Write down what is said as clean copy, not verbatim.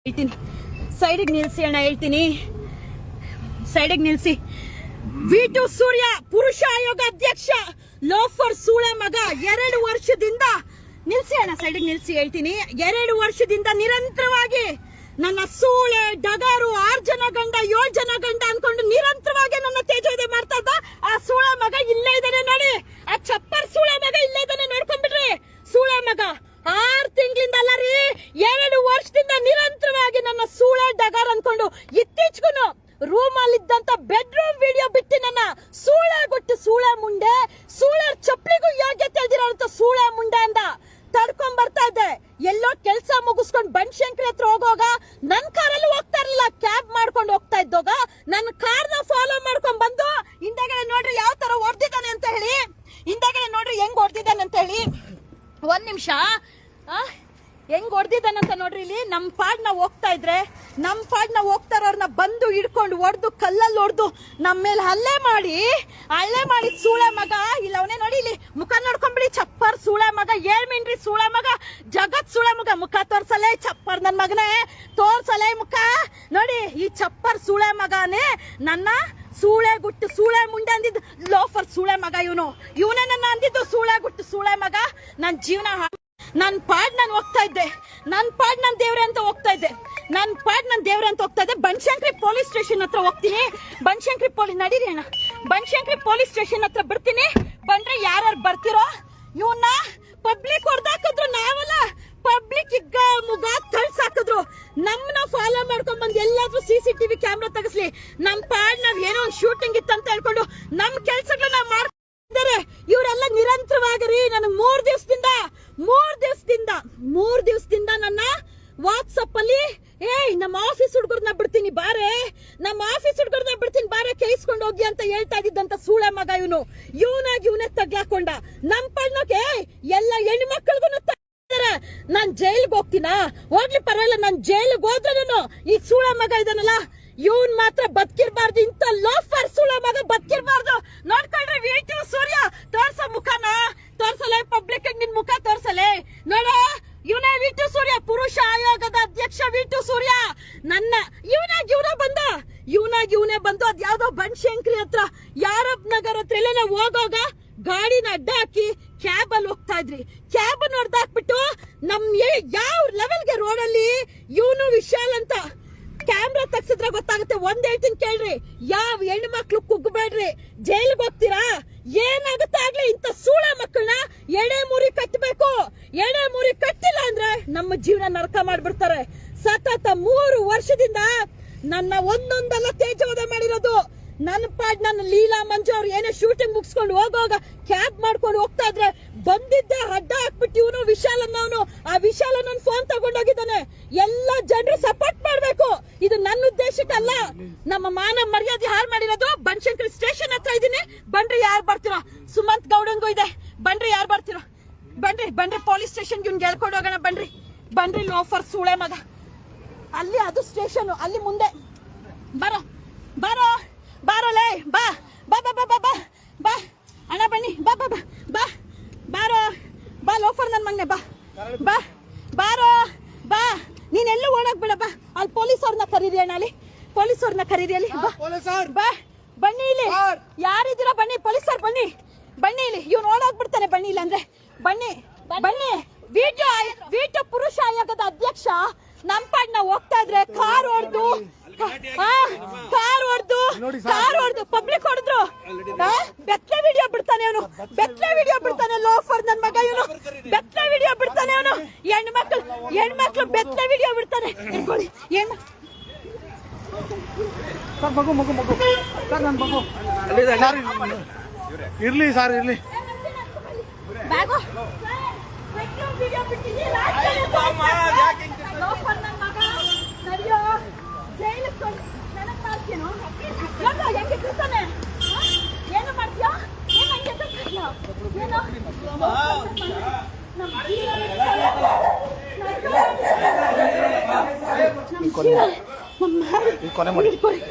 ಹೇಳ್ತೀನಿ ಸೈಡಿಗೆ ನಿಲ್ಸಿ ಅಣ್ಣ, ಹೇಳ್ತೀನಿ ಸೈಡಿಗೆ ನಿಲ್ಸಿ. ವಿ2 ಸೂರ್ಯ ಪುರುಷ ಆಯೋಗ ಅಧ್ಯಕ್ಷ ಲೋಫರ್ ಸೂಳೆ ಮಗ 2 ವರ್ಷದಿಂದ ನಿಲ್ಸಿ ಅಣ್ಣ, ಸೈಡಿಗೆ ನಿಲ್ಸಿ ಹೇಳ್ತೀನಿ. 2 ವರ್ಷದಿಂದ ನಿರಂತರವಾಗಿ ನನ್ನ ಸೂಳೆ ಡಗಾರು 6 ಜನ ಗಂಡ 7 ಜನ ಗಂಡ ಅನ್ಕೊಂಡು ನಿರಂತರವಾಗಿ ನನ್ನ ತೇಜೋದಯ ಮಾಡ್ತಾ ಇದ್ದ ಆ ಸೂಳೆ ಮಗ ಇಲ್ಲೇ ಇದ್ದಾನೆ ನೋಡಿ. ಆ ಚಪ್ಪರ್ ಸೂಳೆ ಮಗ ಇಲ್ಲೇ ಇದ್ದಾನೆ, ನೋಡ್ಕೊಂಡ್ಬಿಡ್ರಿ. ಸೂಳೆ ಮಗ 6 ತಿಂಗಳಿಂದ ಅಲ್ಲ ರೀ, 2 ವರ್ಷದಿಂದ ನಿರಂತರವಾಗಿ ನನ್ನ ಸೂಳೆ ಡಗಾರ್ ಅನ್ಕೊಂಡು ಇತ್ತೀಚೆಗೂ ರೂಮ್ ಅಲ್ಲಿ ಇದ್ದಂತ ಬೆಡ್ರೂಮ್ ವಿಡಿಯೋ ಬಿಟ್ಟು ನನ್ನ ಸೂಳೆ ಗುಟ್ಟು ಸೂಳೆ ಮುಂಡೆ ಸೂಳೆ ಚಪ್ಪಲಿಗೂ ಯೋಗ್ಯತೆ ಇಲ್ದಿರೋಂತ ಸೂಳೆ ಮುಂಡೆ ಅಂದ ತಡ್ಕೊಂಡ್ ಬರ್ತಾ ಇದ್ದೆ. ಎಲ್ಲೋ ಕೆಲ್ಸ ಮುಗಿಸ್ಕೊಂಡು ಬನಶಂಕರಿ ಹತ್ರ ಹೋಗೋಗ ನನ್ ಕಾರಲ್ಲಿ ಹೋಗ್ತಾ ಇರ್ಲಿಲ್ಲ, ಕ್ಯಾಬ್ ಮಾಡ್ಕೊಂಡು ಹೋಗ್ತಾ ಇದ್ದೋಗ ನನ್ನ ಕಾರ್ನ ಫಾಲೋ ಮಾಡ್ಕೊಂಡ್ ಬಂದು ಹಿಂದೆಗಡೆ ನೋಡ್ರಿ ಯಾವ ತರ ಹೊಡೆದಿದ್ದಾನೆ ಅಂತ ಹೇಳಿ, ಹಿಂದೆಗಡೆ ನೋಡ್ರಿ ಹೆಂಗ್ ಹೊಡೆದಿದ್ದಾನೆ ಅಂತ ಹೇಳಿ. 1 ನಿಮಿಷ ಹೆಂಗ್ ಹೊಡೆದಿದ್ದಾನಂತ ನೋಡ್ರಿ. ಇಲ್ಲಿ ನಮ್ ಪಾಡ್ ನಾವು ಹೋಗ್ತಾ ಇದ್ರೆ ನಮ್ ಪಾಡ್ ನಾವು ಹೋಗ್ತಾ ಇರೋರ್ನ ಬಂದು ಹಿಡ್ಕೊಂಡು ಹೊಡೆದು ಕಲ್ಲಲ್ಲಿ ಹೊಡೆದು ನಮ್ಮ ಮೇಲೆ ಹಲ್ಲೆ ಮಾಡಿ ಸೂಳೆ ಮಗ ಇಲ್ಲ ಅವನೇ ನೋಡಿ. ಇಲ್ಲಿ ಮುಖ ನೋಡ್ಕೊಂಡ್ಬಿಡಿ, ಚಪ್ಪರ್ ಸೂಳೆ ಮಗ, ಹೇಳ್ಮಿನ್ರಿ ಸೂಳೆ ಮಗ, ಜಗತ್ ಸೂಳೆ ಮಗ. ಮುಖ ತೋರ್ಸಲೇ ಚಪ್ಪರ್ ನನ್ ಮಗನೇ, ತೋರ್ಸಲೇ ಮುಖ ನೋಡಿ. ಈ ಚಪ್ಪರ್ ಸೂಳೆ ಮಗನೇ ನನ್ನ ಸೂಳೆ ಗುಟ್ಟು ಸೂಳೆ ಮುಂಡೆ ಅಂದಿದ್ದು ಲೋಫರ್ ಸೂಳೆ ಮಗ. ಇವನೇ ನನ್ನ ಅಂದಿದ್ದು ಸೂಳೆ ಗುಟ್ಟು ಸೂಳೆ ಮಗ. ನನ್ ಜೀವನ ನನ್ ಪಾಡ್ ನಾನು ಹೋಗ್ತಾ ಇದ್ದೆ, ನನ್ ಪಾಡ್ ನನ್ ದೇವ್ರೆ ಅಂತ ಹೋಗ್ತಾ ಇದ್ದೆ, ನನ್ ಪಾಡ್ ನನ್ ದೇವ್ರೆ ಅಂತ ಹೋಗ್ತಾ ಇದ್ದೆ. ಬನಶಂಕರಿ ಪೊಲೀಸ್ ಸ್ಟೇಷನ್ ಹತ್ರ ಹೋಗ್ತೀನಿ. ಬನಶಂಕರಿ ಪೊಲೀಸ್ ನಡೀರಿ ಅಣ್ಣ, ಬನಶಂಕರಿ ಪೊಲೀಸ್ ಸ್ಟೇಷನ್ ಹತ್ರ ಬರ್ತೀನಿ. ಬಂದ್ರೆ ಯಾರು ಬರ್ತಿರೋ ಇವನ್ನ ಪಬ್ಲಿಕ್ ಹೊಡೆದಾಕಿದ್ರು, ನಾವಲ್ಲ ಪಬ್ಲಿಕ್ ಈಗ ಮುಗ ತಳ್ಸಾಕಿದ್ರು. ನಮ್ಮನ್ನ ಫಾಲೋ ಮಾಡ್ಕೊಂಡ್ ಬಂದ್ ಎಲ್ಲಾದ್ರೂ CCTV ಕ್ಯಾಮ್ರಾ ತೆಗಿಸ್ಲಿ. ನಮ್ ಪಾಡ್ ನಾವ್ ಏನೋ ಒಂದು ಶೂಟಿಂಗ್ ಇತ್ತಂತ ಹೇಳ್ಕೊಂಡು ನಮ್ ಕೆಲ್ಸಗಳನ್ನ ಮಾಡ್ತಾರೆ. ಇವರೆಲ್ಲ ನಿರಂತರವಾಗಿ ನನಗ್ 3 ದಿವಸದಿಂದ ನನ್ನ ವಾಟ್ಸಪ್ ಅಲ್ಲಿ ನಮ್ಮ ಆಫೀಸ್ ಹುಡುಗರನ್ನ ಬಿಡ್ತೀನಿ ಬಾರೆ, ನಮ್ಮ ಆಫೀಸ್ ಹುಡುಗರನ್ನ ಬಿಡ್ತೀನಿ ಬಾರೆ, ಕೇಳಿಸ್ಕೊಂಡು ಹೋಗಿ ಅಂತ ಹೇಳ್ತಾ ಇದ್ದಂತ ಸೂಳೆ ಮಗ ಇವನೇ ತಗ್ಲಾಕೊಂಡ. ನಮ್ ಪಣ್ಣಕ್ಕೆ ಎಲ್ಲ ಹೆಣ್ಮಕ್ಳಿಗೂ ನಾನ್ ಜೈಲ್ಗೆ ಹೋಗ್ತೀನಾ, ಹೋಗ್ಲಿ ಪರವಾಗಿಲ್ಲ, ನಾನ್ ಜೈಲ್ಗೆ ಹೋದ್ರೂ ಈ ಸೂಳೆ ಮಗ ಇದಾನಲ್ಲ ಇವನ್ ಮಾತ್ರ ಬದುಕಿರ್ಬಾರ್ದು. ಇಂತ ಲೋಫರ್ ಸೂಳೆ ಮಗ ಬದುಕಿರ್ಬಾರ್ದು. ನೋಡ್ಕೊಳ್ರಿ ವಿ2 ಸೂರ್ಯ, ತೋರ್ಸ ಮುಖನ ತೋರ್ಸಲೇ, ಪಬ್ಲಿಕ್ ನಿನ್ ಮುಖ ತೋರ್ಸಲೇ ನೋಡ. ಇವನೇ ವಿ2 ಸೂರ್ಯ ಪುರುಷ ಆಯೋಗದ ಅಧ್ಯಕ್ಷ ವಿ2 ಸೂರ್ಯ. ನನ್ನ ಇವನೇ ಬಂದು ಅದ್ ಯಾವ್ದೋ ಬನಶಂಕರಿ ಹತ್ರ ಯಾರಬ್ ನಗರ್ ಹತ್ರ ಎಲ್ಲ ನಾವು ಹೋಗೋಗ ಗಾಡಿನ ಅಡ್ಡ ಹಾಕಿ ಕ್ಯಾಬ್ ಅಲ್ಲಿ ಹೋಗ್ತಾ ಇದ್ರಿ. ಕ್ಯಾಬ್ ಹೊಡೆದಾಕ್ಬಿಟ್ಟು ನಮ್ ಯಾವ ಲೆವೆಲ್ಗೆ ರೋಡಲ್ಲಿ ಇವನು ವಿಶಾಲ್ ಅಂತ ಕ್ಯಾಮ್ರಾ ತಗ್ಸಿದ್ರೆ ಗೊತ್ತಾಗುತ್ತೆ. ಒಂದ್ ಹೇಳ್ತೀನಿ ಕೇಳ್ರಿ, ಯಾವ ಹೆಣ್ಣು ಮಕ್ಳು ಕುಗ್ಬೇಡ್ರಿ, ಜೈಲ್ಗೆ ಹೋಗ್ತೀರಾ ಏನಾಗುತ್ತೆ ಆಗ್ಲಿ. ಇಂತ ಸೂಳೆ ಮಕ್ಕಳನ್ನ ಎಡೆ ಮುರಿ ಕಟ್ಟಬೇಕು. ಎಡೆ ಮುರಿ ಕಟ್ಟಿಲ್ಲ ಅಂದ್ರೆ ನಮ್ಮ ಜೀವನ ನರಕ ಮಾಡ್ಬಿಡ್ತಾರೆ. ಸತತ 3 ವರ್ಷದಿಂದ ನನ್ನ ಒಂದೊಂದಲ್ಲ ತೇಜೋದಯ ಮಾಡಿರೋದು. ನನ್ನ ಲೀಲಾ ಮಂಜು ಅವ್ರು ಏನೋ ಶೂಟಿಂಗ್ ಮುಗಿಸ್ಕೊಂಡು ಹೋಗೋಗ ಕ್ಯಾಬ್ ಮಾಡ್ಕೊಂಡು ಹೋಗ್ತಾ ಇದ್ರೆ ಬಂದಿದ್ದೆ ಅಡ್ಡ ಹಾಕ್ಬಿಟ್ಟು ಇವನು ವಿಶಾಲ್ ಅನ್ನೋನು, ಆ ವಿಶಾಲ್ ಅನ್ನೋನ್ ಫೋನ್ ತಗೊಂಡೋಗಿದ್ದಾನೆ. ಎಲ್ಲ ಜನರು ಸಪೋರ್ಟ್ ಮಾಡ್ಬೇಕು. ಇದು ನನ್ನ ಉದ್ದೇಶಕ್ಕಲ್ಲ, ನಮ್ಮ ಮಾನ ಮರ್ಯಾದೆ ಹಾಳು ಮಾಡಿರೋದು. ಬನಶಂಕರಿ ಸ್ಟೇಷನ್ ಹತ್ರ ಇದೀನಿ, ಬನ್ರಿ ಯಾರು ಬರ್ತಿರೋ. ಸುಮಂತ್ ಗೌಡಂಗೂ ಇದೆ, ಬನ್ರಿ ಯಾರು ಬರ್ತಿರೋ. ಬನ್ರಿ ಪೊಲೀಸ್ ಸ್ಟೇಷನ್ ಇವ್ನ್ ಗೆಳ್ಕೊಂಡು ಹೋಗೋಣ. ಬನ್ರಿ ಲೋಫರ್ ಸೂಳೆ ಮಗ. ಅಲ್ಲಿ ಅದು ಸ್ಟೇಷನ್, ಅಲ್ಲಿ ಮುಂದೆ ಬಾರೋಲೇ, ಬಾ ಅಣ್ಣ ಬನ್ನಿ, ಬಾ ಲೋಫರ್ ನನ್ ಮಗನೆ, ಬಾ ನೀನೆಲ್ಲೂ ಓಡಕ್ ಬಿಡ. ಬಾ ಅಲ್ಲಿ ಪೊಲೀಸ್ ಅವ್ರನ್ನ ಕರೀರಿ ಅಣ್ಣ, ಅಲ್ಲಿ ಪೊಲೀಸ್ ಅವ್ರನ್ನ ಕರೀರಿ. ಅಲ್ಲಿ ಬಾ ಬನ್ನಿ, ಇಲ್ಲಿ ಯಾರಿದ್ದೀರಾ ಬನ್ನಿ, ಪೊಲೀಸರ್ ಬನ್ನಿ ಇಲ್ಲಿ. ಇವ್ನು ಓಡೋಗ್ಬಿಡ್ತಾನೆ, ಬನ್ನಿ ಇಲ್ಲ ಅಂದ್ರೆ ಬನ್ನಿ. ವಿ2 ಪುರುಷ ಆಯೋಗದ ಅಧ್ಯಕ್ಷ ನಮ್ ಪಾಡ್ ನಾವು ಹೋಗ್ತಾ ಇದ್ರೆ ಕಾರ್ ಹೊಡೆದು ಪಬ್ಲಿಕ್ ಹೊಡೆದ್ರು. ಬೆತ್ತಲೆ ವಿಡಿಯೋ ಬಿಡ್ತಾನೆ ಅವನು, ಲೋಫರ್ ನನ್ ಮಗ ಇವನು. ಬೆತ್ತಲೆ ವಿಡಿಯೋ ಬಿಡ್ತಾನೆ ಅವನು. ಹೆಣ್ಮಕ್ಳು ಬೆತ್ತಲೆ ವಿಡಿಯೋ ಬಿಡ್ತಾನೆ. ಇರ್ಲಿ ಸರ್, ಇರ್ಲಿ. ಬ್ಯಾಗು ಏನು ಮಾಡ್ತೀಯಾ? ಕೊನೆ ಮಾಡಿ ಬನ್ನಿ